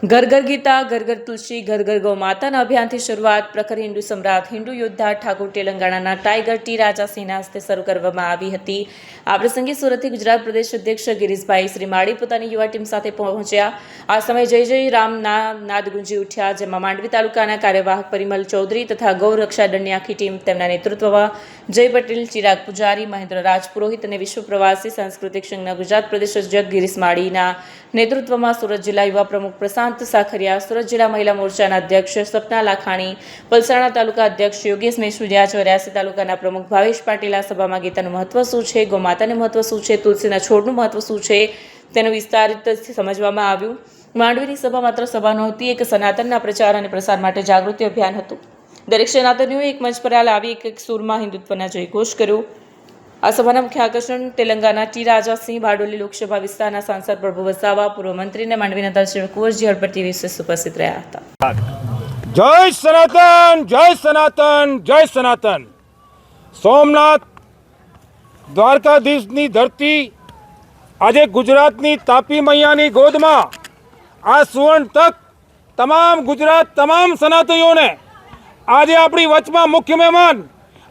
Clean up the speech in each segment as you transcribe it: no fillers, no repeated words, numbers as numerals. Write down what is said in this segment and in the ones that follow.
घर घर गीता घर घर तुलसी घर घर गौ माताના અભિયાનથી શરૂઆત પ્રખર હિન્દુ સમ્રાટ હિન્દુ યોદ્ધા ઠાકોર તેલંગાણાના ટાઈગર ટી રાજા સિંહના હસ્તે શરૂ કરવામાં આવી હતી। આ પ્રસંગે સુરતથી ગુજરાત પ્રદેશ અધ્યક્ષ ગિરીશભાઈ શ્રીમાળી પોતાની યુવા ટીમ સાથે પહોંચ્યા। આ સમયે જય જય રામના નાદ ગુંજી ઉઠ્યા, જેમાં માંડવી તાલુકાના કાર્યવાહક પરિમલ ચૌધરી તથા ગૌ રક્ષા દળની આખી ટીમ તેમના નેતૃત્વમાં જય પટેલ, ચિરાગ પૂજારી, મહેન્દ્ર રાજ પુરોહિત અને વિશ્વ પ્રવાસી સાંસ્કૃતિક સંઘના ગુજરાત પ્રદેશ અધ્યક્ષ ગિરીશ માળીના નેતૃત્વમાં સુરત જિલ્લા યુવા પ્રમુખ પ્રશાંત સાખરિયા, સુરત જિલ્લા મહિલા મોરચાના અધ્યક્ષ સપના લાખાણી, પલસાણા તાલુકા અધ્યક્ષ યોગેશ મેસુડિયા, ચોર્યાસી તાલુકાના પ્રમુખ ભાવેશ પાટીલ આ સભામાં ગીતાનું મહત્વ શું છે, ગૌમાતાનું મહત્વ શું છે, તુલસીના છોડનું મહત્વ શું છે તેનું વિસ્તારિત સમજવામાં આવ્યું। માંડવીની સભા માત્ર સભા નહોતી, એક સનાતનના પ્રચાર અને પ્રસાર માટે જાગૃતિ અભિયાન હતું। દરેક સનાતનીઓએ એક મંચ પર લાવી એક સૂરમાં હિન્દુત્વના જયઘોષ કર્યો। આ સભાના મુખ્ય આકર્ષણ તેલંગાણા ટી રાજા સિંહ, બારડોલી લોકસભા વિસ્તારના સાંસદ પ્રભુ વસાવા, પૂર્વ મંત્રી અને માંડવીના ધારાસભ્ય કુંવરજી હળપતિ વિશેષ ઉપસ્થિત રહ્યા હતા। જય સનાતન, જય સનાતન, જય સનાતન। સોમનાથ દ્વારકાધીશની ધરતી આજે ગુજરાતની તાપી મૈયાની ગોદમાં આ સુવર્ણ તક તમામ ગુજરાત તમામ સનાતનીઓને આજે આપણી વચમાં મુખ્ય મહેમાન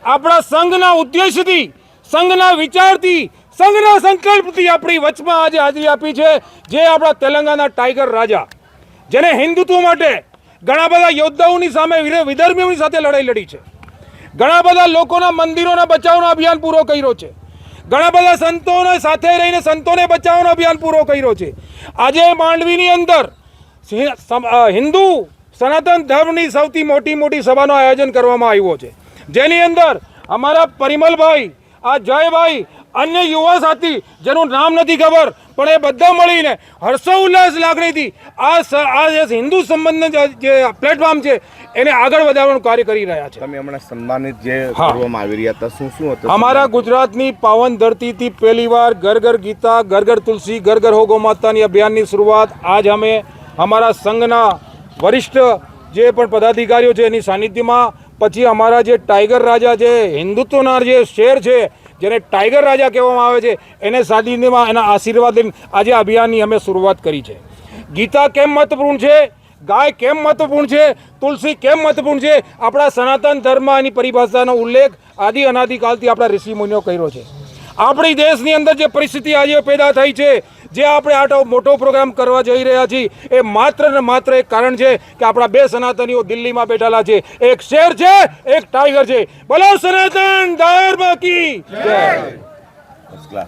આપણા સંઘના ઉદ્દેશથી, સંઘના વિચારથી, સંઘના સંકલ્પથી આપણી વચમાં આજે હાજરી આપી છે, જે આપણા તેલંગાના ટાઈગર રાજા, જેને હિન્દુત્વ માટે ઘણા બધા યોદ્ધાઓની સામે વિધર્મીઓની સાથે લડાઈ લડી છે, ઘણા બધા લોકોના મંદિરોના બચાવનો અભિયાન પૂરો કર્યો છે, ઘણા બધા સંતોને સાથે રહીને સંતોને બચાવવાનો અભિયાન પૂરો કર્યો છે। આજે માંડવીની અંદર હિન્દુ સનાતન ધર્મની સૌથી મોટી સભાનું આયોજન કરવામાં આવ્યો છે, જેની અંદર અમારા પરિમલભાઈ, આ જયભાઈ, અન્ય યુવા સાથી જેનું નામ નથી ખબર, પણ એ બધા મળીને હર્ષોલ્લાસ લાગણીથી આ હિન્દુ સંબંધનું જે પ્લેટફોર્મ છે એને આગળ વધારવાનું કાર્ય કરી રહ્યા છે। તમે હમણાં સન્માનિત જે કરવામાં આવી રહ્યા હતા, શું હતું? અમારા ગુજરાતની પાવન ધરતીથી પહેલીવાર ઘર ઘર ગીતા, ઘર ઘર તુલસી, ઘર ઘર હો ગૌ માતાની અભિયાનની શરૂઆત આજ અમે અમારા સંઘના વરિષ્ઠ જે પણ પદાધિકારીઓ છે એની સાનિધ્યમાં, પછી અમારા જે ટાઈગર રાજા, જે હિન્દુત્વના જે શેર છે, જેને ટાઈગર રાજા કહેવામાં આવે છે, એને સાનિધ્યમાં એના આશીર્વાદ લઈને આજે અભિયાનની અમે શરૂઆત કરી છે। ગીતા કેમ મહત્વપૂર્ણ છે, ગાય કેમ મહત્વપૂર્ણ છે, તુલસી કેમ મહત્વપૂર્ણ છે, આપણા સનાતન ધર્મ એની પરિભાષાનો ઉલ્લેખ આદિ અનાદિકાલથી આપણા ઋષિ મુનિઓ કર્યો છે। આપણી દેશની અંદર જે પરિસ્થિતિ આજે પેદા થઈ છે, જે આપણે આટલો મોટો પ્રોગ્રામ કરવા જઈ રહ્યા છીએ, એ માત્ર ને માત્ર એક કારણ છે કે આપણા બે સનાતનીઓ દિલ્હીમાં બેઠેલા છે, એક શેર છે, એક ટાઈગર છે। બોલો સનાતન ધર્મ કી જય।